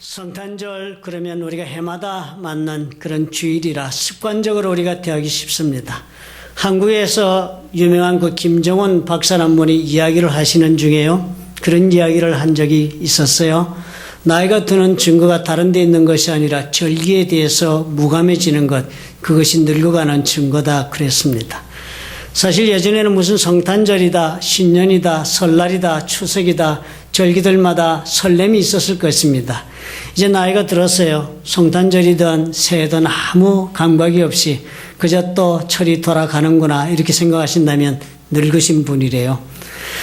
성탄절 그러면 우리가 해마다 맞는 그런 주일이라 습관적으로 우리가 대하기 쉽습니다. 한국에서 유명한 그 김정은 박사란 분이 이야기를 하시는 중에요. 그런 이야기를 한 적이 있었어요. 나이가 드는 증거가 다른 데 있는 것이 아니라 절기에 대해서 무감해지는 것, 그것이 늙어가는 증거다 그랬습니다. 사실 예전에는 무슨 성탄절이다, 신년이다, 설날이다, 추석이다, 절기들마다 설렘이 있었을 것입니다. 이제 나이가 들었어요. 성탄절이든 새해든 아무 감각이 없이 그저 또 철이 돌아가는구나 이렇게 생각하신다면 늙으신 분이래요.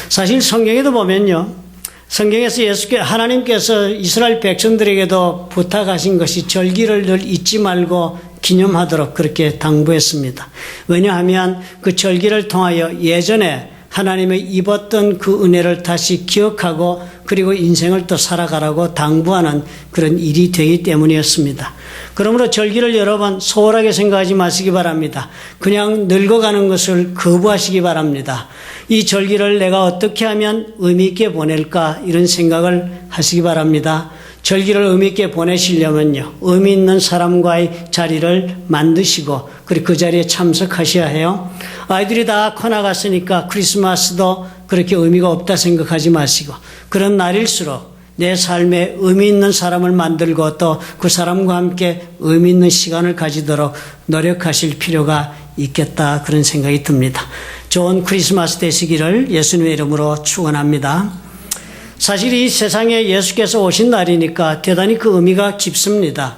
사실 성경에도 보면요. 성경에서 하나님께서 이스라엘 백성들에게도 부탁하신 것이 절기를 늘 잊지 말고 기념하도록 그렇게 당부했습니다. 왜냐하면 그 절기를 통하여 예전에 하나님의 입었던 그 은혜를 다시 기억하고 그리고 인생을 또 살아가라고 당부하는 그런 일이 되기 때문이었습니다. 그러므로 절기를 여러분 소홀하게 생각하지 마시기 바랍니다. 그냥 늙어가는 것을 거부하시기 바랍니다. 이 절기를 내가 어떻게 하면 의미 있게 보낼까 이런 생각을 하시기 바랍니다. 절기를 의미 있게 보내시려면요. 의미 있는 사람과의 자리를 만드시고 그리고 그 자리에 참석하셔야 해요. 아이들이 다 커나갔으니까 크리스마스도 그렇게 의미가 없다 생각하지 마시고 그런 날일수록 내 삶에 의미 있는 사람을 만들고 또 그 사람과 함께 의미 있는 시간을 가지도록 노력하실 필요가 있겠다 그런 생각이 듭니다. 좋은 크리스마스 되시기를 예수님의 이름으로 축원합니다. 사실 이 세상에 예수께서 오신 날이니까 대단히 그 의미가 깊습니다.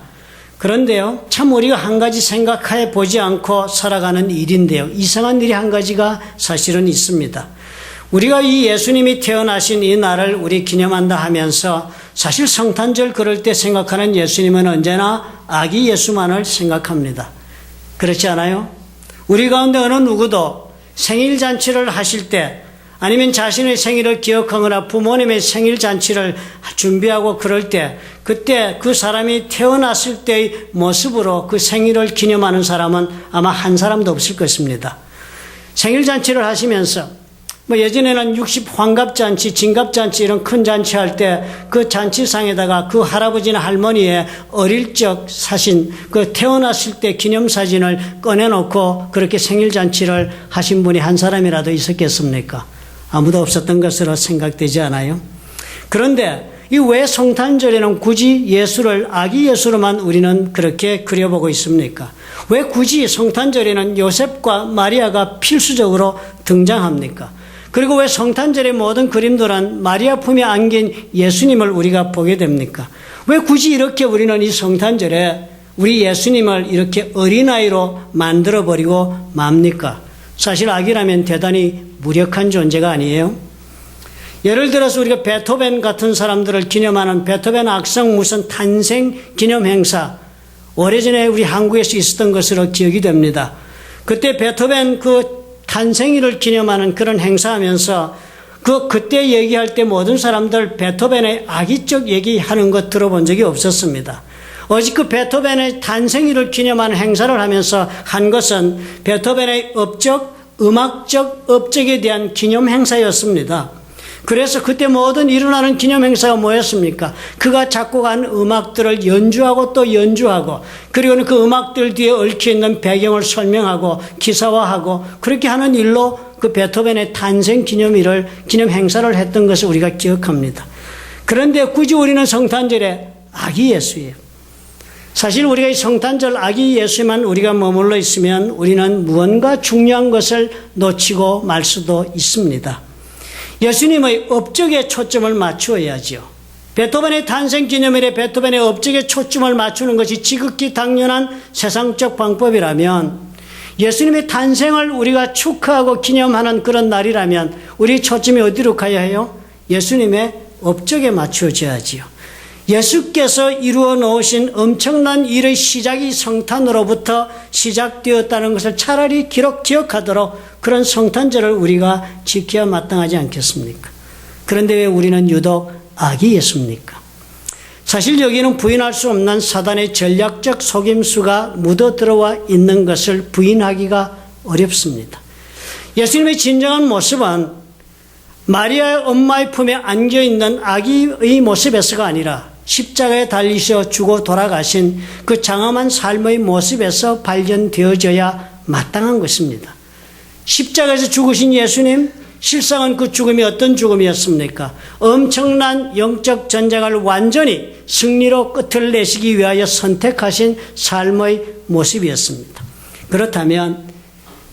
그런데요, 참 우리가 한 가지 생각해 보지 않고 살아가는 일인데요. 이상한 일이 한 가지가 사실은 있습니다. 우리가 이 예수님이 태어나신 이 날을 우리 기념한다 하면서 사실 성탄절 그럴 때 생각하는 예수님은 언제나 아기 예수만을 생각합니다. 그렇지 않아요? 우리 가운데 어느 누구도 생일 잔치를 하실 때 아니면 자신의 생일을 기억하거나 부모님의 생일 잔치를 준비하고 그럴 때 그때 그 사람이 태어났을 때의 모습으로 그 생일을 기념하는 사람은 아마 한 사람도 없을 것입니다. 생일 잔치를 하시면서 예전에는 60 환갑잔치, 진갑잔치 이런 큰 잔치 할 때 그 잔치상에다가 그 할아버지나 할머니의 어릴 적 사진, 그 태어났을 때 기념사진을 꺼내놓고 그렇게 생일 잔치를 하신 분이 한 사람이라도 있었겠습니까? 아무도 없었던 것으로 생각되지 않아요? 그런데 이 왜 성탄절에는 굳이 예수를 아기 예수로만 우리는 그렇게 그려보고 있습니까? 왜 굳이 성탄절에는 요셉과 마리아가 필수적으로 등장합니까? 그리고 왜 성탄절의 모든 그림들은 마리아 품에 안긴 예수님을 우리가 보게 됩니까? 왜 굳이 이렇게 우리는 이 성탄절에 우리 예수님을 이렇게 어린아이로 만들어버리고 맙니까? 사실 아기라면 대단히 무력한 존재가 아니에요. 예를 들어서 우리가 베토벤 같은 사람들을 기념하는 베토벤 악성 무슨 탄생 기념 행사, 오래전에 우리 한국에서 있었던 것으로 기억이 됩니다. 그때 베토벤 그 탄생일을 기념하는 그런 행사하면서 그때 얘기할 때 모든 사람들 베토벤의 아기적 얘기하는 것 들어본 적이 없었습니다. 오직 그 베토벤의 탄생일을 기념하는 행사를 하면서 한 것은 베토벤의 음악적 업적에 대한 기념 행사였습니다. 그래서 그때 모든 일어나는 기념 행사가 뭐였습니까? 그가 작곡한 음악들을 연주하고 또 연주하고 그리고 그 음악들 뒤에 얽혀있는 배경을 설명하고 기사화하고 그렇게 하는 일로 그 베토벤의 탄생 기념 행사를 했던 것을 우리가 기억합니다. 그런데 굳이 우리는 성탄절에 아기 예수예요. 사실 우리가 이 성탄절 아기 예수만 우리가 머물러 있으면 우리는 무언가 중요한 것을 놓치고 말 수도 있습니다. 예수님의 업적에 초점을 맞추어야죠. 베토벤의 탄생 기념일에 베토벤의 업적에 초점을 맞추는 것이 지극히 당연한 세상적 방법이라면 예수님의 탄생을 우리가 축하하고 기념하는 그런 날이라면 우리 초점이 어디로 가야 해요? 예수님의 업적에 맞추어져야지요. 예수께서 이루어 놓으신 엄청난 일의 시작이 성탄으로부터 시작되었다는 것을 차라리 기억하도록 그런 성탄절을 우리가 지켜야 마땅하지 않겠습니까? 그런데 왜 우리는 유독 아기 예수입니까? 사실 여기는 부인할 수 없는 사단의 전략적 속임수가 묻어 들어와 있는 것을 부인하기가 어렵습니다. 예수님의 진정한 모습은 마리아의 엄마의 품에 안겨있는 아기의 모습에서가 아니라 십자가에 달리셔 주고 돌아가신 그 장엄한 삶의 모습에서 발견되어져야 마땅한 것입니다. 십자가에서 죽으신 예수님, 실상은 그 죽음이 어떤 죽음이었습니까? 엄청난 영적 전쟁을 완전히 승리로 끝을 내시기 위하여 선택하신 삶의 모습이었습니다. 그렇다면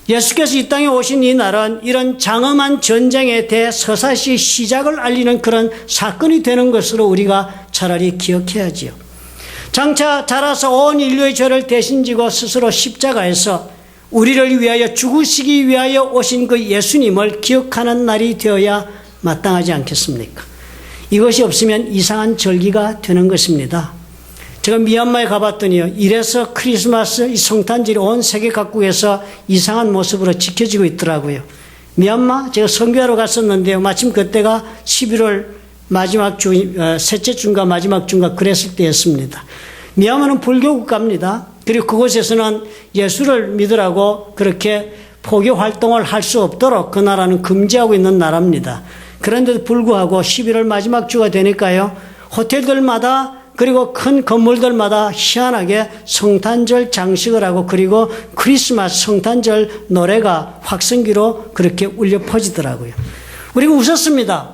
예수께서 이 땅에 오신 이 날은 이런 장엄한 전쟁에 대해 서사시 시작을 알리는 그런 사건이 되는 것으로 우리가 차라리 기억해야지요. 장차 자라서 온 인류의 죄를 대신 지고 스스로 십자가에서 우리를 위하여 죽으시기 위하여 오신 그 예수님을 기억하는 날이 되어야 마땅하지 않겠습니까? 이것이 없으면 이상한 절기가 되는 것입니다. 제가 미얀마에 가봤더니요, 이래서 크리스마스 이 성탄절이 온 세계 각국에서 이상한 모습으로 지켜지고 있더라고요. 미얀마 제가 선교하러 갔었는데요, 마침 그때가 11월 마지막 주, 셋째 주인가 마지막 주인가 그랬을 때였습니다. 미얀마는 불교 국가입니다. 그리고 그곳에서는 예수를 믿으라고 그렇게 포교 활동을 할 수 없도록 그 나라는 금지하고 있는 나라입니다. 그런데도 불구하고 11월 마지막 주가 되니까요, 호텔들마다 그리고 큰 건물들마다 희한하게 성탄절 장식을 하고 그리고 크리스마스 성탄절 노래가 확성기로 그렇게 울려 퍼지더라고요. 우리가 웃었습니다.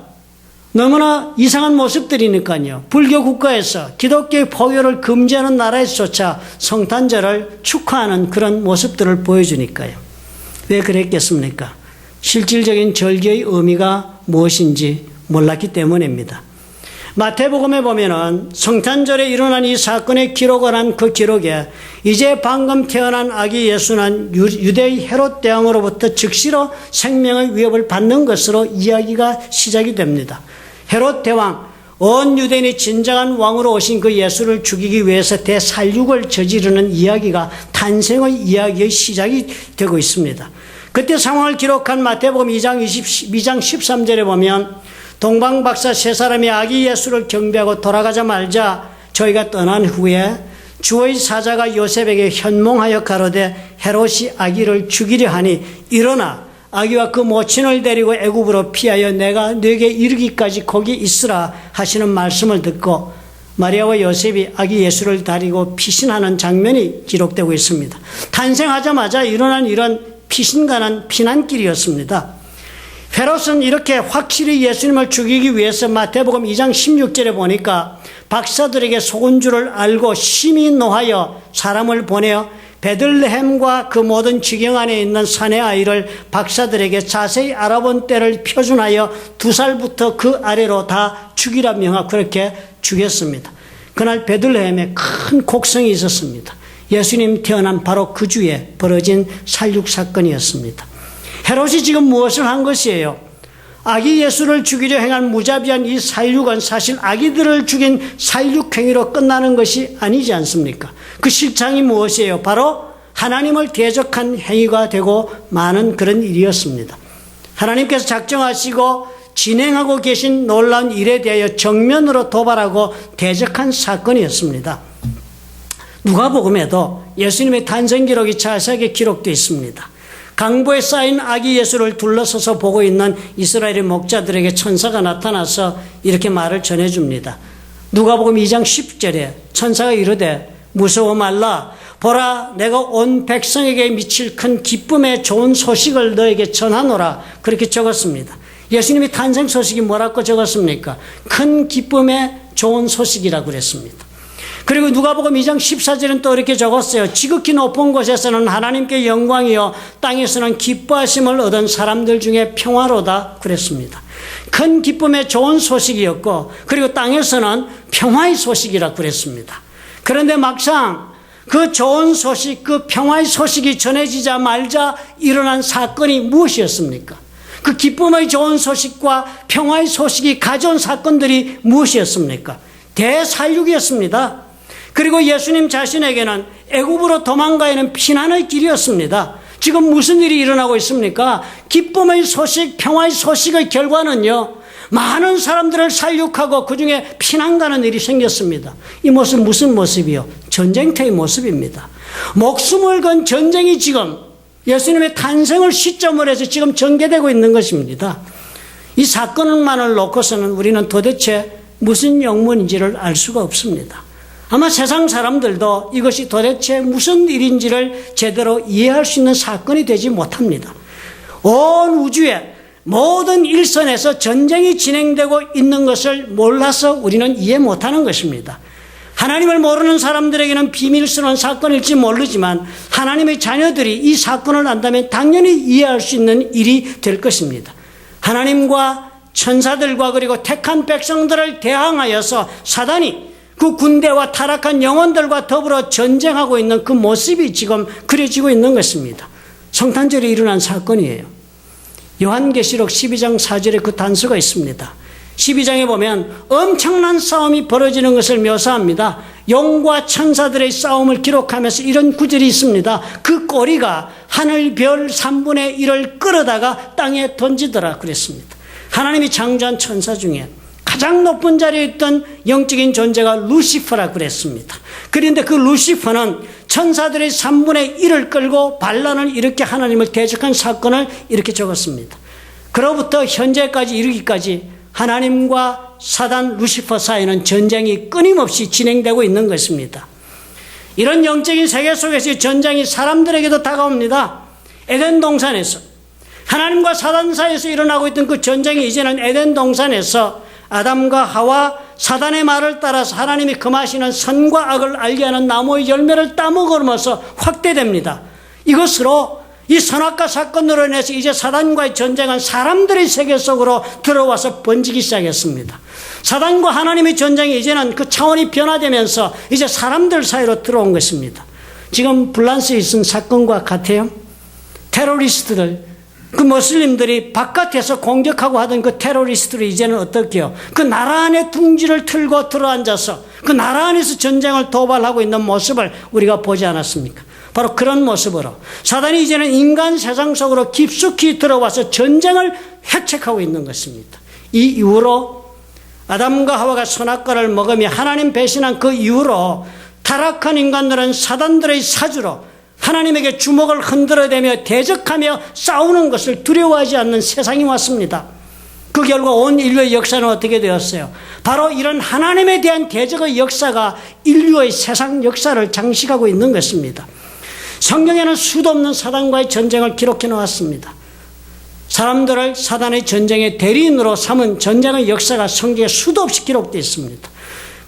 너무나 이상한 모습들이니까요. 불교 국가에서 기독교의 포교를 금지하는 나라에서조차 성탄절을 축하하는 그런 모습들을 보여주니까요. 왜 그랬겠습니까? 실질적인 절기의 의미가 무엇인지 몰랐기 때문입니다. 마태복음에 보면은 성탄절에 일어난 이 사건의 기록을 한 그 기록에 이제 방금 태어난 아기 예수는 유대의 헤롯 대왕으로부터 즉시로 생명의 위협을 받는 것으로 이야기가 시작이 됩니다. 헤롯 대왕, 온 유대인이 진정한 왕으로 오신 그 예수를 죽이기 위해서 대살육을 저지르는 이야기가 탄생의 이야기의 시작이 되고 있습니다. 그때 상황을 기록한 마태복음 2장 13절에 보면 동방박사 세 사람이 아기 예수를 경배하고 돌아가자마자 저희가 떠난 후에 주의 사자가 요셉에게 현몽하여 가로되 헤롯이 아기를 죽이려 하니 일어나 아기와 그 모친을 데리고 애굽으로 피하여 내가 네게 이르기까지 거기 있으라 하시는 말씀을 듣고 마리아와 요셉이 아기 예수를 다리고 피신하는 장면이 기록되고 있습니다. 탄생하자마자 일어난 이런 피신가는 피난길이었습니다. 헤롯은 이렇게 확실히 예수님을 죽이기 위해서 마태복음 2장 16절에 보니까 박사들에게 속은 줄을 알고 심히 노하여 사람을 보내어 베들레헴과 그 모든 지경 안에 있는 산의 아이를 박사들에게 자세히 알아본 때를 표준하여 2살부터 그 아래로 다 죽이라 명하고 그렇게 죽였습니다. 그날 베들레헴에 큰 곡성이 있었습니다. 예수님 태어난 바로 그 주에 벌어진 살육 사건이었습니다. 헤롯이 지금 무엇을 한 것이에요? 아기 예수를 죽이려 행한 무자비한 이 살육은 사실 아기들을 죽인 살육행위로 끝나는 것이 아니지 않습니까? 그 실상이 무엇이에요? 바로 하나님을 대적한 행위가 되고 많은 그런 일이었습니다. 하나님께서 작정하시고 진행하고 계신 놀라운 일에 대하여 정면으로 도발하고 대적한 사건이었습니다. 누가복음에도 예수님의 탄생 기록이 자세하게 기록되어 있습니다. 강보에 쌓인 아기 예수를 둘러서서 보고 있는 이스라엘의 목자들에게 천사가 나타나서 이렇게 말을 전해줍니다. 누가복음 2장 10절에 천사가 이르되 무서워 말라. 보라, 내가 온 백성에게 미칠 큰 기쁨의 좋은 소식을 너에게 전하노라. 그렇게 적었습니다. 예수님이 탄생 소식이 뭐라고 적었습니까? 큰 기쁨의 좋은 소식이라고 그랬습니다. 그리고 누가복음 2장 14절은 또 이렇게 적었어요. 지극히 높은 곳에서는 하나님께 영광이요 땅에서는 기뻐하심을 얻은 사람들 중에 평화로다 그랬습니다. 큰 기쁨의 좋은 소식이었고 그리고 땅에서는 평화의 소식이라고 그랬습니다. 그런데 막상 그 좋은 소식, 그 평화의 소식이 전해지자 말자 일어난 사건이 무엇이었습니까? 그 기쁨의 좋은 소식과 평화의 소식이 가져온 사건들이 무엇이었습니까? 대살육이었습니다. 그리고 예수님 자신에게는 애굽으로 도망가야하는 피난의 길이었습니다. 지금 무슨 일이 일어나고 있습니까? 기쁨의 소식, 평화의 소식의 결과는요, 많은 사람들을 살육하고 그중에 피난 가는 일이 생겼습니다. 이 모습은 무슨 모습이요? 전쟁터의 모습입니다. 목숨을 건 전쟁이 지금 예수님의 탄생을 시점으로 해서 지금 전개되고 있는 것입니다. 이 사건만을 놓고서는 우리는 도대체 무슨 영문인지를 알 수가 없습니다. 아마 세상 사람들도 이것이 도대체 무슨 일인지를 제대로 이해할 수 있는 사건이 되지 못합니다. 온 우주에 모든 일선에서 전쟁이 진행되고 있는 것을 몰라서 우리는 이해 못하는 것입니다. 하나님을 모르는 사람들에게는 비밀스러운 사건일지 모르지만 하나님의 자녀들이 이 사건을 안다면 당연히 이해할 수 있는 일이 될 것입니다. 하나님과 천사들과 그리고 택한 백성들을 대항하여서 사단이 그 군대와 타락한 영혼들과 더불어 전쟁하고 있는 그 모습이 지금 그려지고 있는 것입니다. 성탄절에 일어난 사건이에요. 요한계시록 12장 4절에 그 단서가 있습니다. 12장에 보면 엄청난 싸움이 벌어지는 것을 묘사합니다. 용과 천사들의 싸움을 기록하면서 이런 구절이 있습니다. 그 꼬리가 하늘 별 3분의 1을 끌어다가 땅에 던지더라 그랬습니다. 하나님이 창조한 천사 중에 가장 높은 자리에 있던 영적인 존재가 루시퍼라 그랬습니다. 그런데 그 루시퍼는 천사들의 3분의 1을 끌고 반란을 일으켜 하나님을 대적한 사건을 이렇게 적었습니다. 그로부터 현재까지 이르기까지 하나님과 사단 루시퍼 사이는 전쟁이 끊임없이 진행되고 있는 것입니다. 이런 영적인 세계 속에서 전쟁이 사람들에게도 다가옵니다. 에덴 동산에서 하나님과 사단 사이에서 일어나고 있던 그 전쟁이 이제는 에덴 동산에서 아담과 하와 사단의 말을 따라서 하나님이 금하시는 선과 악을 알게 하는 나무의 열매를 따먹으면서 확대됩니다. 이것으로 이 선악과 사건으로 인해서 이제 사단과의 전쟁은 사람들의 세계 속으로 들어와서 번지기 시작했습니다. 사단과 하나님의 전쟁이 이제는 그 차원이 변화되면서 이제 사람들 사이로 들어온 것입니다. 지금 불란스에 있은 사건과 같아요. 테러리스트들, 그 무슬림들이 바깥에서 공격하고 하던 그 테러리스트들이 이제는 어떻게 해요? 그 나라 안에 둥지를 틀고 들어앉아서 그 나라 안에서 전쟁을 도발하고 있는 모습을 우리가 보지 않았습니까? 바로 그런 모습으로 사단이 이제는 인간 세상 속으로 깊숙이 들어와서 전쟁을 해책하고 있는 것입니다. 이 이후로 아담과 하와가 선악과를 먹으며 하나님 배신한 그 이후로 타락한 인간들은 사단들의 사주로 하나님에게 주먹을 흔들어대며 대적하며 싸우는 것을 두려워하지 않는 세상이 왔습니다. 그 결과 온 인류의 역사는 어떻게 되었어요? 바로 이런 하나님에 대한 대적의 역사가 인류의 세상 역사를 장식하고 있는 것입니다. 성경에는 수도 없는 사단과의 전쟁을 기록해 놓았습니다. 사람들을 사단의 전쟁의 대리인으로 삼은 전쟁의 역사가 성경에 수도 없이 기록되어 있습니다.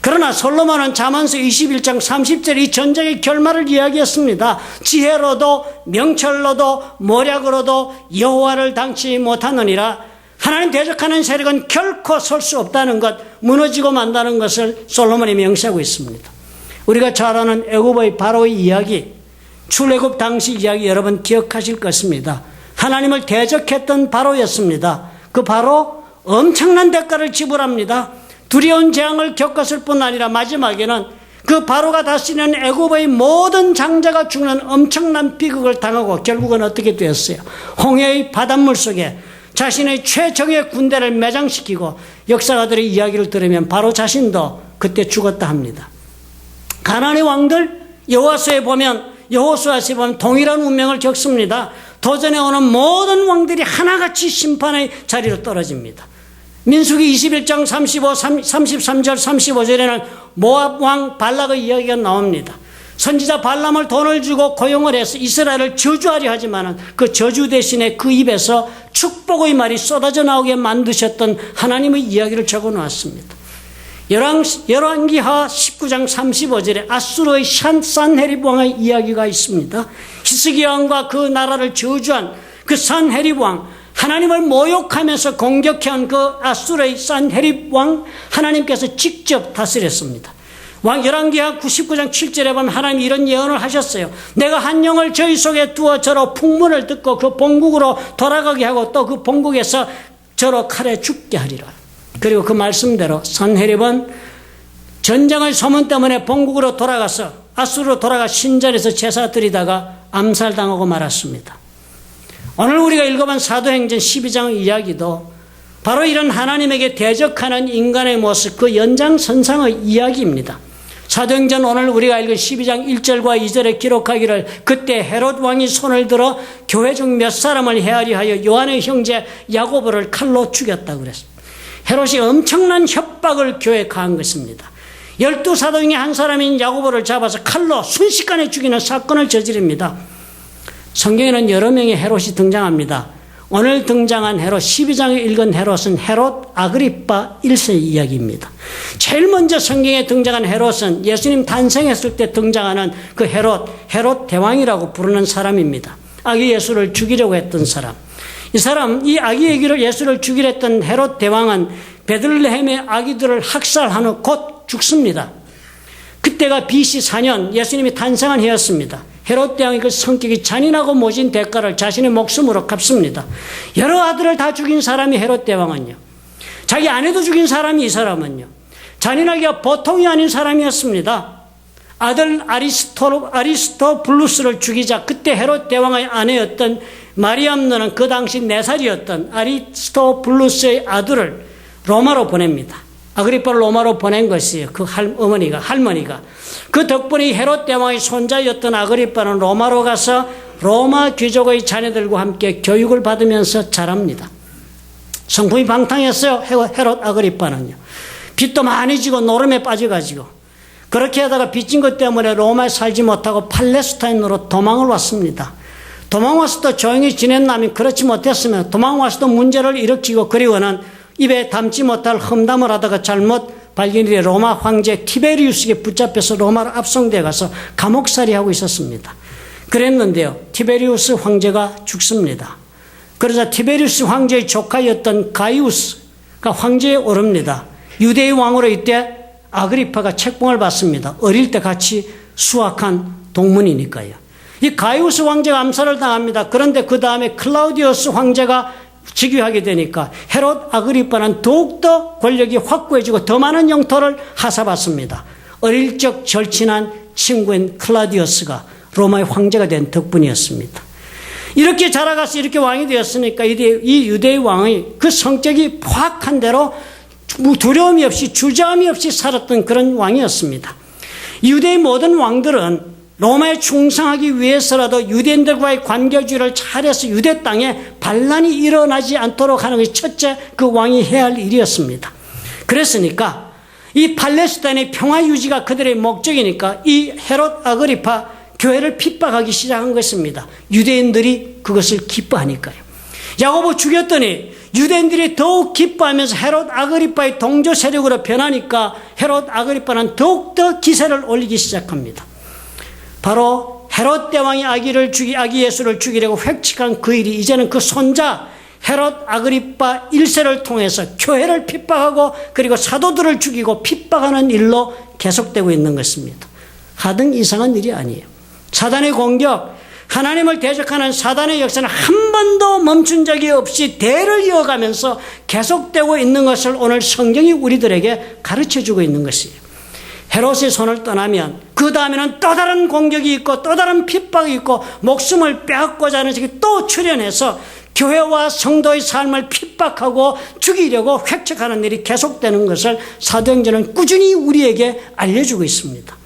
그러나 솔로몬은 잠언서 21장 30절 이 전쟁의 결말을 이야기했습니다. 지혜로도 명철로도 모략으로도 여호와를 당치 못하느니라. 하나님 대적하는 세력은 결코 설 수 없다는 것, 무너지고 만다는 것을 솔로몬이 명시하고 있습니다. 우리가 잘 아는 애굽의 바로의 이야기, 출애굽 당시 이야기 여러분 기억하실 것입니다. 하나님을 대적했던 바로였습니다. 그 바로 엄청난 대가를 지불합니다. 두려운 재앙을 겪었을 뿐 아니라 마지막에는 그 바로가 다스리는 애굽의 모든 장자가 죽는 엄청난 비극을 당하고 결국은 어떻게 되었어요? 홍해의 바닷물 속에 자신의 최정예 군대를 매장시키고 역사가들의 이야기를 들으면 바로 자신도 그때 죽었다 합니다. 가나안의 왕들 여호수아에 보면 동일한 운명을 겪습니다. 도전해 오는 모든 왕들이 하나같이 심판의 자리로 떨어집니다. 민수기 21장 33절 35절에는 모압 왕 발락의 이야기가 나옵니다. 선지자 발람을 돈을 주고 고용을 해서 이스라엘을 저주하려 하지만 그 저주 대신에 그 입에서 축복의 말이 쏟아져 나오게 만드셨던 하나님의 이야기를 적어 놓았습니다. 열왕기하 19장 35절에 아수르의 산헤립 왕의 이야기가 있습니다. 히스기야 왕과 그 나라를 저주한 그 산헤립 왕, 하나님을 모욕하면서 공격한 그 아수르의 산헤립 왕, 하나님께서 직접 다스렸습니다. 열왕기하 99장 7절에 보면 하나님이 이런 예언을 하셨어요. 내가 한 영을 저희 속에 두어 저로 풍문을 듣고 그 본국으로 돌아가게 하고 또 그 본국에서 저로 칼에 죽게 하리라. 그리고 그 말씀대로 산헤립은 전쟁의 소문 때문에 본국으로 돌아가서 아수르로 돌아가 신전에서 제사 드리다가 암살당하고 말았습니다. 오늘 우리가 읽어본 사도행전 12장 이야기도 바로 이런 하나님에게 대적하는 인간의 모습, 그 연장선상의 이야기입니다. 사도행전 오늘 우리가 읽은 12장 1절과 2절에 기록하기를 그때 헤롯 왕이 손을 들어 교회 중 몇 사람을 헤아리 하여 요한의 형제 야고보를 칼로 죽였다고 그랬습니다. 헤롯이 엄청난 협박을 교회에 가한 것입니다. 12사도 중에 한 사람인 야고보를 잡아서 칼로 순식간에 죽이는 사건을 저지릅니다. 성경에는 여러 명의 헤롯이 등장합니다. 오늘 등장한 헤롯, 12장에 읽은 헤롯은 헤롯 아그리파 1세의 이야기입니다. 제일 먼저 성경에 등장한 헤롯은 예수님 탄생했을 때 등장하는 그 헤롯 대왕이라고 부르는 사람입니다. 아기 예수를 죽이려고 했던 사람. 이 아기 예수를 죽이려 했던 헤롯 대왕은 베들레헴의 아기들을 학살한 후 곧 죽습니다. 그때가 BC 4년 예수님이 탄생한 해였습니다. 헤롯 대왕의 그 성격이 잔인하고 모진 대가를 자신의 목숨으로 갚습니다. 여러 아들을 다 죽인 사람이 헤롯 대왕은요. 자기 아내도 죽인 사람이 이 사람은요. 잔인하기가 보통이 아닌 사람이었습니다. 아들 아리스토블루스를 죽이자 그때 헤롯 대왕의 아내였던 마리암느는 그 당시 4살이었던 아리스토블루스의 아들을 로마로 보냅니다. 아그리파를 로마로 보낸 것이에요. 그 할머니가. 그 덕분에 헤롯 대왕의 손자였던 아그리파는 로마로 가서 로마 귀족의 자녀들과 함께 교육을 받으면서 자랍니다. 성품이 방탕했어요. 헤롯 아그리파는요. 빚도 많이 지고 노름에 빠져가지고 그렇게 하다가 빚진 것 때문에 로마에 살지 못하고 팔레스타인으로 도망을 왔습니다. 도망와서도 조용히 지냈나면 그렇지 못했으면 도망와서도 문제를 일으키고 그리고는 입에 담지 못할 험담을 하다가 잘못 발견이 돼 로마 황제 티베리우스에게 붙잡혀서 로마로 압송되어 가서 감옥살이하고 있었습니다. 그랬는데요. 티베리우스 황제가 죽습니다. 그러자 티베리우스 황제의 조카였던 가이우스가 황제에 오릅니다. 유대의 왕으로 이때 아그리파가 책봉을 받습니다. 어릴 때 같이 수학한 동문이니까요. 이 가이우스 황제가 암살을 당합니다. 그런데 그 다음에 클라우디우스 황제가 즉위하게 되니까 헤롯 아그리파는 더욱더 권력이 확고해지고 더 많은 영토를 하사받습니다. 어릴 적 절친한 친구인 클라우디우스가 로마의 황제가 된 덕분이었습니다. 이렇게 자라가서 이렇게 왕이 되었으니까 이 유대의 왕의 그 성격이 포악한 대로 두려움이 없이 주저함이 없이 살았던 그런 왕이었습니다. 유대의 모든 왕들은 로마에 충성하기 위해서라도 유대인들과의 관계주의를 잘해서 유대 땅에 반란이 일어나지 않도록 하는 것이 첫째 그 왕이 해야 할 일이었습니다. 그랬으니까 이 팔레스타인의 평화 유지가 그들의 목적이니까 이 헤롯 아그리파 교회를 핍박하기 시작한 것입니다. 유대인들이 그것을 기뻐하니까요. 야고보 죽였더니 유대인들이 더욱 기뻐하면서 헤롯 아그리파의 동조 세력으로 변하니까 헤롯 아그리파는 더욱더 기세를 올리기 시작합니다. 바로 헤롯 대왕이 아기 예수를 죽이려고 획칙한 그 일이 이제는 그 손자 헤롯 아그리파 1세를 통해서 교회를 핍박하고 그리고 사도들을 죽이고 핍박하는 일로 계속되고 있는 것입니다. 하등 이상한 일이 아니에요. 사단의 공격, 하나님을 대적하는 사단의 역사는 한 번도 멈춘 적이 없이 대를 이어가면서 계속되고 있는 것을 오늘 성경이 우리들에게 가르쳐주고 있는 것이에요. 헤롯의 손을 떠나면 그 다음에는 또 다른 공격이 있고 또 다른 핍박이 있고 목숨을 빼앗고자 하는 적이 또 출현해서 교회와 성도의 삶을 핍박하고 죽이려고 획책하는 일이 계속되는 것을 사도행전은 꾸준히 우리에게 알려주고 있습니다.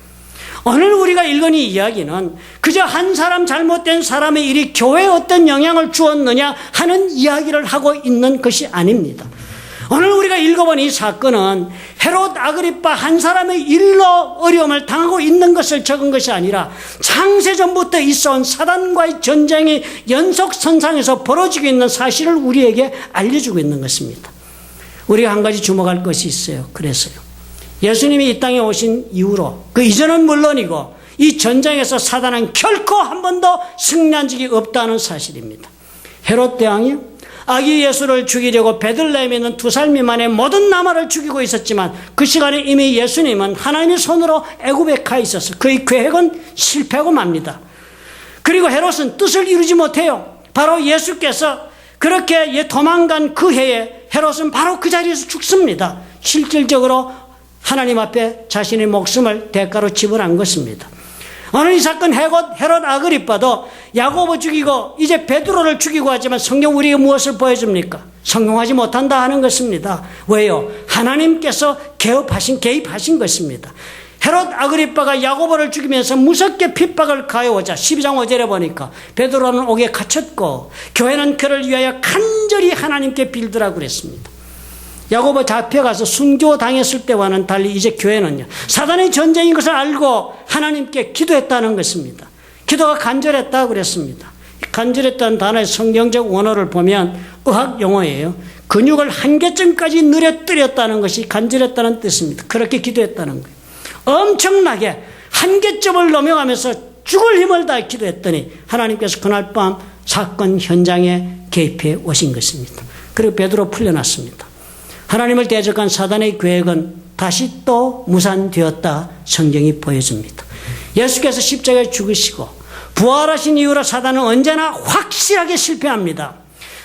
오늘 우리가 읽은 이 이야기는 그저 한 사람 잘못된 사람의 일이 교회에 어떤 영향을 주었느냐 하는 이야기를 하고 있는 것이 아닙니다. 오늘 우리가 읽어본 이 사건은 헤롯 아그리파 한 사람의 일로 어려움을 당하고 있는 것을 적은 것이 아니라 창세전부터 있어온 사단과의 전쟁이 연속선상에서 벌어지고 있는 사실을 우리에게 알려주고 있는 것입니다. 우리가 한 가지 주목할 것이 있어요. 그래서요. 예수님이 이 땅에 오신 이후로 그 이전은 물론이고 이 전쟁에서 사단은 결코 한 번도 승리한 적이 없다는 사실입니다. 헤롯 대왕이 아기 예수를 죽이려고 베들레헴에 있는 2살 미만의 모든 남아를 죽이고 있었지만 그 시간에 이미 예수님은 하나님의 손으로 애굽에 가 있어서 그의 계획은 실패하고 맙니다. 그리고 헤롯은 뜻을 이루지 못해요. 바로 예수께서 그렇게 도망간 그 해에 헤롯은 바로 그 자리에서 죽습니다. 실질적으로 하나님 앞에 자신의 목숨을 대가로 지불한 것입니다. 오늘 이 사건 헤롯 아그리파도 야고보 죽이고 이제 베드로를 죽이고 하지만 성경 우리에게 무엇을 보여줍니까? 성공하지 못한다 하는 것입니다. 왜요? 하나님께서 개입하신 것입니다. 헤롯 아그리파가 야고보를 죽이면서 무섭게 핍박을 가해오자 12장 5절에 보니까 베드로는 옥에 갇혔고 교회는 그를 위하여 간절히 하나님께 빌더라고 그랬습니다. 야고보 잡혀가서 순교당했을 때와는 달리 이제 교회는요, 사단의 전쟁인 것을 알고 하나님께 기도했다는 것입니다. 기도가 간절했다고 그랬습니다. 간절했다는 단어의 성경적 원어를 보면 의학 용어예요. 근육을 한계점까지 늘어뜨렸다는 것이 간절했다는 뜻입니다. 그렇게 기도했다는 거예요. 엄청나게 한계점을 넘어가면서 죽을 힘을 다해 기도했더니 하나님께서 그날 밤 사건 현장에 개입해 오신 것입니다. 그리고 베드로 풀려났습니다. 하나님을 대적한 사단의 계획은 다시 또 무산되었다 성경이 보여줍니다. 예수께서 십자가에 죽으시고 부활하신 이후로 사단은 언제나 확실하게 실패합니다.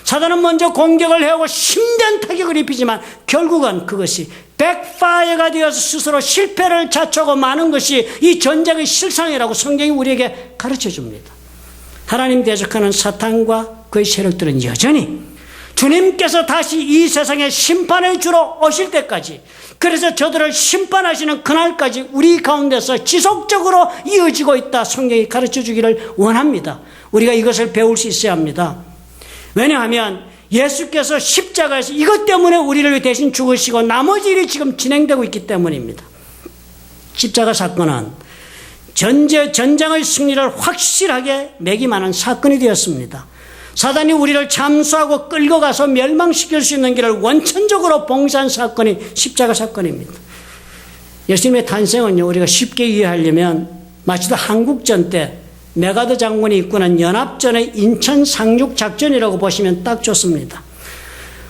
사단은 먼저 공격을 해오고 심대한 타격을 입히지만 결국은 그것이 백파이어가 되어서 스스로 실패를 자초하고 마는 것이 이 전쟁의 실상이라고 성경이 우리에게 가르쳐 줍니다. 하나님 대적하는 사탄과 그의 세력들은 여전히 주님께서 다시 이 세상에 심판의 주로 오실 때까지, 그래서 저들을 심판하시는 그날까지 우리 가운데서 지속적으로 이어지고 있다 성경이 가르쳐 주기를 원합니다. 우리가 이것을 배울 수 있어야 합니다. 왜냐하면 예수께서 십자가에서 이것 때문에 우리를 위해 대신 죽으시고 나머지 일이 지금 진행되고 있기 때문입니다. 십자가 사건은 전쟁의 승리를 확실하게 매김하는 사건이 되었습니다. 사단이 우리를 잠수하고 끌고 가서 멸망시킬 수 있는 길을 원천적으로 봉쇄한 사건이 십자가 사건입니다. 예수님의 탄생은요, 우리가 쉽게 이해하려면 마치도 한국전 때 메가더 장군이 이끄는 연합전의 인천 상륙작전이라고 보시면 딱 좋습니다.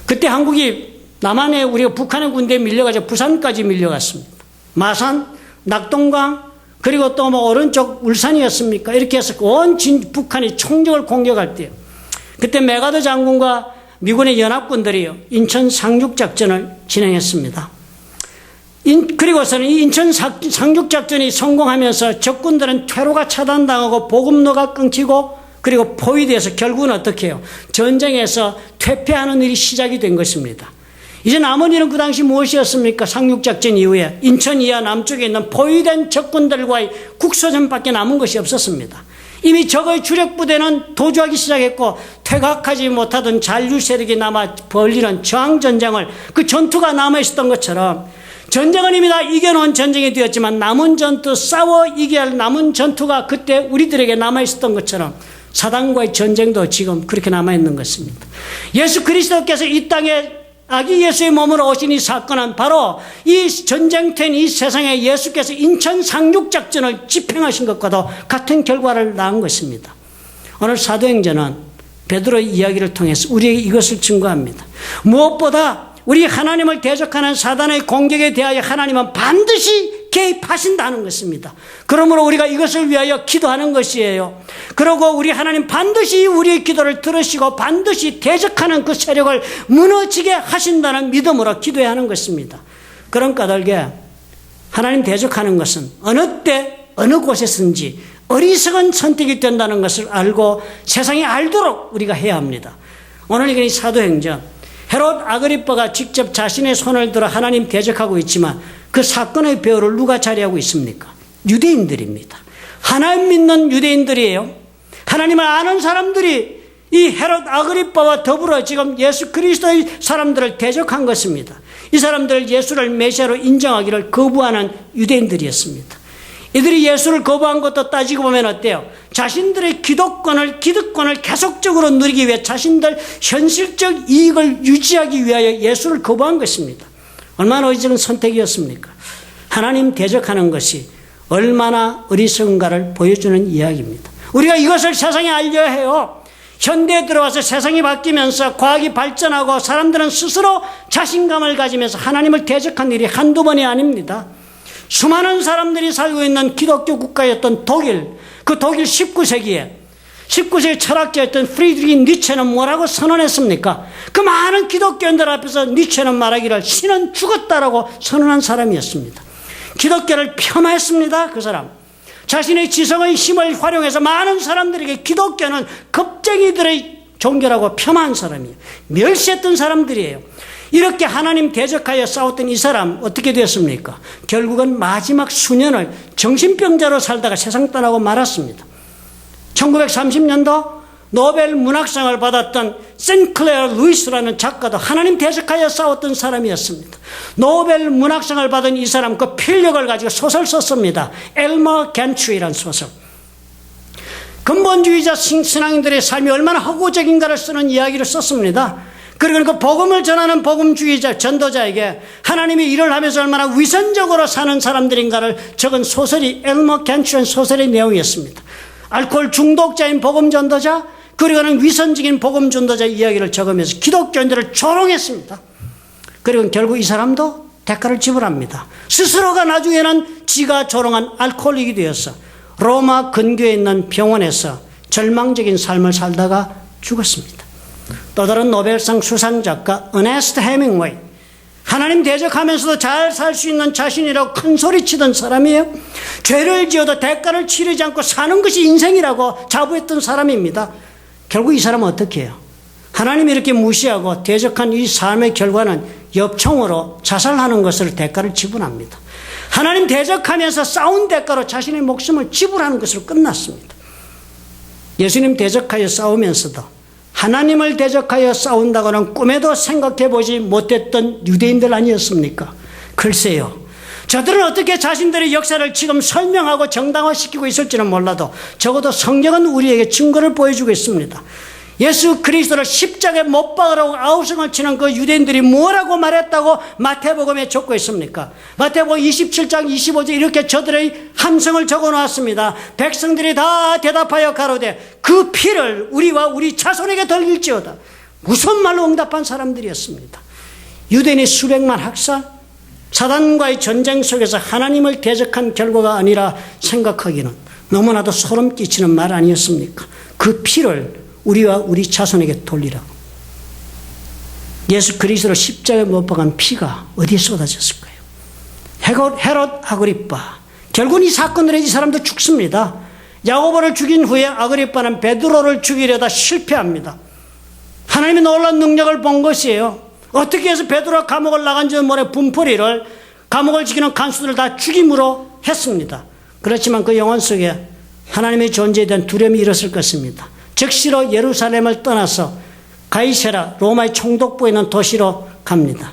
그때 한국이 남한에 우리가 북한의 군대에 밀려가지고 부산까지 밀려갔습니다. 마산, 낙동강, 그리고 또 뭐 오른쪽 울산이었습니까? 이렇게 해서 온 북한이 총력을 공격할 때요. 그때 메가더 장군과 미군의 연합군들이요, 인천 상륙작전을 진행했습니다. 그리고서는 이 인천 상륙작전이 성공하면서 적군들은 퇴로가 차단당하고 보급로가 끊기고 그리고 포위돼서 결국은 어떻게 해요? 전쟁에서 퇴폐하는 일이 시작이 된 것입니다. 이제 남은 일은 그 당시 무엇이었습니까? 상륙작전 이후에 인천 이하 남쪽에 있는 포위된 적군들과의 국소전밖에 남은 것이 없었습니다. 이미 적의 주력부대는 도주하기 시작했고 퇴각하지 못하던 잔류 세력이 남아 벌리는 저항전쟁을, 그 전투가 남아있었던 것처럼 전쟁은 이미 다 이겨놓은 전쟁이 되었지만 남은 전투, 싸워 이겨야 할 남은 전투가 그때 우리들에게 남아있었던 것처럼 사단과의 전쟁도 지금 그렇게 남아있는 것입니다. 예수 그리스도께서 이 땅에 아기 예수의 몸으로 오신 이 사건은 바로 이 전쟁터인 이 세상에 예수께서 인천 상륙작전을 집행하신 것과도 같은 결과를 낳은 것입니다. 오늘 사도행전은 베드로의 이야기를 통해서 우리에게 이것을 증거합니다. 무엇보다 우리 하나님을 대적하는 사단의 공격에 대하여 하나님은 반드시 개입하신다는 것입니다. 그러므로 우리가 이것을 위하여 기도하는 것이에요. 그리고 우리 하나님 반드시 우리의 기도를 들으시고 반드시 대적하는 그 세력을 무너지게 하신다는 믿음으로 기도해야 하는 것입니다. 그런 까닭에 하나님 대적하는 것은 어느 때 어느 곳에서든지 어리석은 선택이 된다는 것을 알고 세상이 알도록 우리가 해야 합니다. 오늘 이 사도행전, 헤롯 아그리빠가 직접 자신의 손을 들어 하나님 대적하고 있지만 그 사건의 배후를 누가 자리하고 있습니까? 유대인들입니다. 하나님 믿는 유대인들이에요. 하나님을 아는 사람들이 이 헤롯 아그리빠와 더불어 지금 예수 그리스도의 사람들을 대적한 것입니다. 이 사람들 예수를 메시아로 인정하기를 거부하는 유대인들이었습니다. 이들이 예수를 거부한 것도 따지고 보면 어때요? 자신들의 기득권을 계속적으로 누리기 위해 자신들 현실적 이익을 유지하기 위하여 예수를 거부한 것입니다. 얼마나 어리석은 선택이었습니까? 하나님 대적하는 것이 얼마나 어리석은가를 보여주는 이야기입니다. 우리가 이것을 세상에 알려야 해요. 현대에 들어와서 세상이 바뀌면서 과학이 발전하고 사람들은 스스로 자신감을 가지면서 하나님을 대적한 일이 한두 번이 아닙니다. 수많은 사람들이 살고 있는 기독교 국가였던 독일, 그 독일 19세기 철학자였던 프리드리히 니체는 뭐라고 선언했습니까? 그 많은 기독교인들 앞에서 니체는 말하기를 신은 죽었다라고 선언한 사람이었습니다. 기독교를 폄하했습니다. 그 사람. 자신의 지성의 힘을 활용해서 많은 사람들에게 기독교는 겁쟁이들의 종교라고 폄하한 사람이에요. 멸시했던 사람들이에요. 이렇게 하나님 대적하여 싸웠던 이 사람 어떻게 되었습니까? 결국은 마지막 수년을 정신병자로 살다가 세상 떠나고 말았습니다. 1930년도 노벨 문학상을 받았던 샌클레어 루이스라는 작가도 하나님 대적하여 싸웠던 사람이었습니다. 노벨 문학상을 받은 이 사람 그 필력을 가지고 소설 썼습니다. 엘머 겐츄이라는 소설. 근본주의자 신앙인들의 삶이 얼마나 허구적인가를 쓰는 이야기를 썼습니다. 그리고 그 복음을 전하는 복음주의자, 전도자에게 하나님이 일을 하면서 얼마나 위선적으로 사는 사람들인가를 적은 소설이 엘머 겐츄라는 소설의 내용이었습니다. 알코올 중독자인 복음 전도자, 그리고는 위선적인 복음 전도자 이야기를 적으면서 기독교인들을 조롱했습니다. 그리고 결국 이 사람도 대가를 지불합니다. 스스로가 나중에는 지가 조롱한 알코올릭이 되어서 로마 근교에 있는 병원에서 절망적인 삶을 살다가 죽었습니다. 또 다른 노벨상 수상작가 어네스트 해밍웨이, 하나님 대적하면서도 잘 살 수 있는 자신이라고 큰 소리치던 사람이에요. 죄를 지어도 대가를 치르지 않고 사는 것이 인생이라고 자부했던 사람입니다. 결국 이 사람은 어떻게 해요? 하나님이 이렇게 무시하고 대적한 이 삶의 결과는 엽총으로 자살하는 것을 대가를 지불합니다. 하나님 대적하면서 싸운 대가로 자신의 목숨을 지불하는 것으로 끝났습니다. 예수님 대적하여 싸우면서도 하나님을 대적하여 싸운다고는 꿈에도 생각해보지 못했던 유대인들 아니었습니까? 글쎄요. 저들은 어떻게 자신들의 역사를 지금 설명하고 정당화시키고 있을지는 몰라도 적어도 성경은 우리에게 증거를 보여주고 있습니다. 예수 그리스도를 십자가에 못 박으라고 아우성을 치는 그 유대인들이 뭐라고 말했다고 마태복음에 적고 있습니까? 마태복음 27장 25절 이렇게 저들의 함성을 적어놓았습니다. 백성들이 다 대답하여 가로되 그 피를 우리와 우리 자손에게 돌릴지어다. 무슨 말로 응답한 사람들이었습니다. 유대인의 수백만 학살, 사단과의 전쟁 속에서 하나님을 대적한 결과가 아니라 생각하기는 너무나도 소름 끼치는 말 아니었습니까? 그 피를 우리와 우리 자손에게 돌리라고. 예수 그리스도를 십자가에 못 박은 피가 어디에 쏟아졌을까요? 헤롯 아그리빠. 결국은 이 사건으로 이 사람도 죽습니다. 야고보를 죽인 후에 아그리빠는 베드로를 죽이려다 실패합니다. 하나님의 놀라운 능력을 본 것이에요. 어떻게 해서 베드로가 감옥을 나간 줄 모르는 분풀이를 감옥을 지키는 간수들을 다 죽임으로 했습니다. 그렇지만 그 영혼 속에 하나님의 존재에 대한 두려움이 일었을 것입니다. 즉시로 예루살렘을 떠나서 가이사랴, 로마의 총독부에 있는 도시로 갑니다.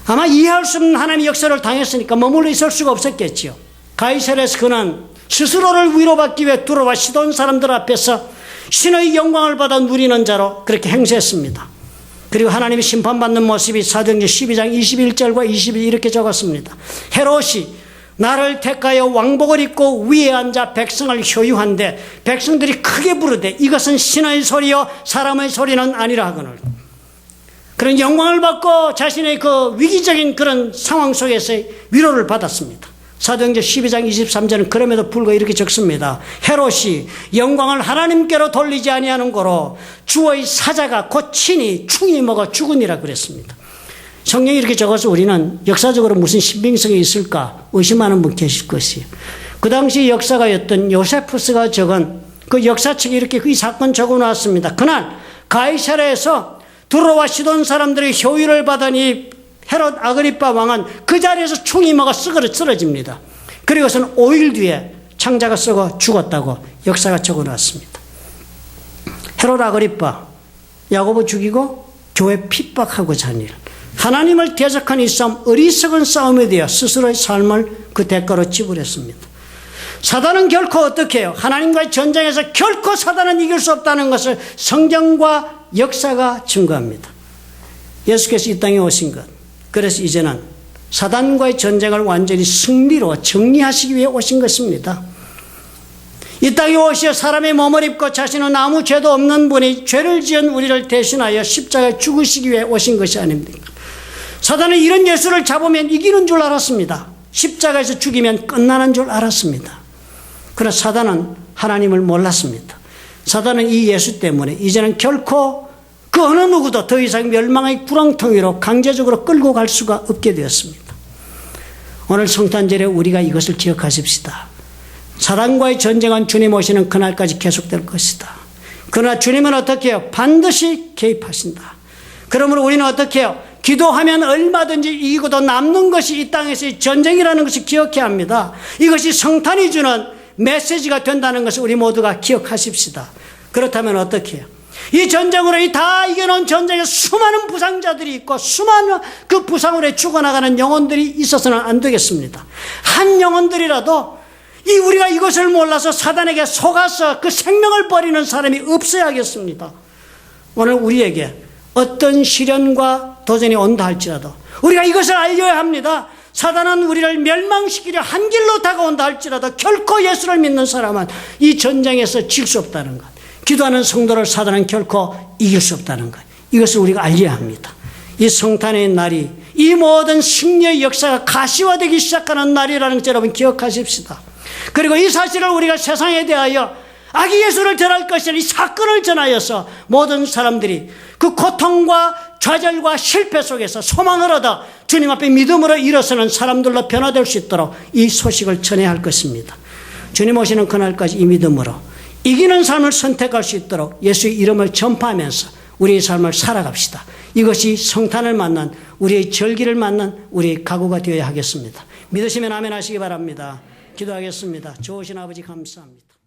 아마 이해할 수 없는 하나님의 역사를 당했으니까 머물러 있을 수가 없었겠지요. 가이사랴에서 그는 스스로를 위로받기 위해 들어와 시돈 사람들 앞에서 신의 영광을 받아 누리는 자로 그렇게 행세했습니다. 그리고 하나님이 심판받는 모습이 사도행전 12장 21절과 22절 이렇게 적었습니다. 헤롯이 나를 택하여 왕복을 입고 위에 앉아 백성을 효유한데 백성들이 크게 부르되 이것은 신의 소리요 사람의 소리는 아니라 하거늘. 그런 영광을 받고 자신의 그 위기적인 그런 상황 속에서 위로를 받았습니다. 사도행전 12장 23절은 그럼에도 불구하고 이렇게 적습니다. 헤롯이 영광을 하나님께로 돌리지 아니하는 거로 주의 사자가 곧 친히 충이 먹어 죽으니라 그랬습니다. 성경이 이렇게 적어서 우리는 역사적으로 무슨 신빙성이 있을까 의심하는 분 계실 것이에요. 그 당시 역사가였던 요세푸스가 적은 그 역사책에 이렇게 이 사건 적어놨습니다. 그날 가이사랴에서 두로와 시돈 사람들의 효유를 받으니 헤롯 아그리빠 왕은 그 자리에서 충이 먹어 쓰러집니다. 그리고서는 5일 뒤에 창자가 썩어 죽었다고 역사가 적어놨습니다. 헤롯 아그리빠 야고보 죽이고 교회 핍박하고자 한 일, 하나님을 대적한 이 싸움, 어리석은 싸움에 대해 스스로의 삶을 그 대가로 지불했습니다. 사단은 결코 어떻게 해요? 하나님과의 전쟁에서 결코 사단은 이길 수 없다는 것을 성경과 역사가 증거합니다. 예수께서 이 땅에 오신 것, 그래서 이제는 사단과의 전쟁을 완전히 승리로 정리하시기 위해 오신 것입니다. 이 땅에 오시어 사람의 몸을 입고 자신은 아무 죄도 없는 분이 죄를 지은 우리를 대신하여 십자가에 죽으시기 위해 오신 것이 아닙니까? 사단은 이런 예수를 잡으면 이기는 줄 알았습니다. 십자가에서 죽이면 끝나는 줄 알았습니다. 그러나 사단은 하나님을 몰랐습니다. 사단은 이 예수 때문에 이제는 결코 그 어느 누구도 더 이상 멸망의 구렁텅이로 강제적으로 끌고 갈 수가 없게 되었습니다. 오늘 성탄절에 우리가 이것을 기억하십시다. 사단과의 전쟁은 주님 오시는 그날까지 계속될 것이다. 그러나 주님은 어떻게 해요? 반드시 개입하신다. 그러므로 우리는 어떻게 해요? 기도하면 얼마든지 이기고도 남는 것이 이 땅에서의 전쟁이라는 것을 기억해야 합니다. 이것이 성탄이 주는 메시지가 된다는 것을 우리 모두가 기억하십시다. 그렇다면 어떻게 해요? 이 전쟁으로 이 다 이겨놓은 전쟁에 수많은 부상자들이 있고 수많은 그 부상으로 죽어나가는 영혼들이 있어서는 안 되겠습니다. 한 영혼들이라도 우리가 이것을 몰라서 사단에게 속아서 그 생명을 버리는 사람이 없어야겠습니다. 오늘 우리에게 어떤 시련과 도전이 온다 할지라도 우리가 이것을 알려야 합니다. 사단은 우리를 멸망시키려 한 길로 다가온다 할지라도 결코 예수를 믿는 사람은 이 전쟁에서 질 수 없다는 것. 기도하는 성도를 사단은 결코 이길 수 없다는 것. 이것을 우리가 알려야 합니다. 이 성탄의 날이 이 모든 승리의 역사가 가시화되기 시작하는 날이라는 것 여러분 기억하십시다. 그리고 이 사실을 우리가 세상에 대하여 아기 예수를 전할 것이라 이 사건을 전하여서 모든 사람들이 그 고통과 좌절과 실패 속에서 소망을 얻어 주님 앞에 믿음으로 일어서는 사람들로 변화될 수 있도록 이 소식을 전해야 할 것입니다. 주님 오시는 그날까지 이 믿음으로 이기는 삶을 선택할 수 있도록 예수의 이름을 전파하면서 우리의 삶을 살아갑시다. 이것이 성탄을 맞는 우리의 절기를 맞는 우리의 각오가 되어야 하겠습니다. 믿으시면 아멘 하시기 바랍니다. 기도하겠습니다. 좋으신 아버지 감사합니다.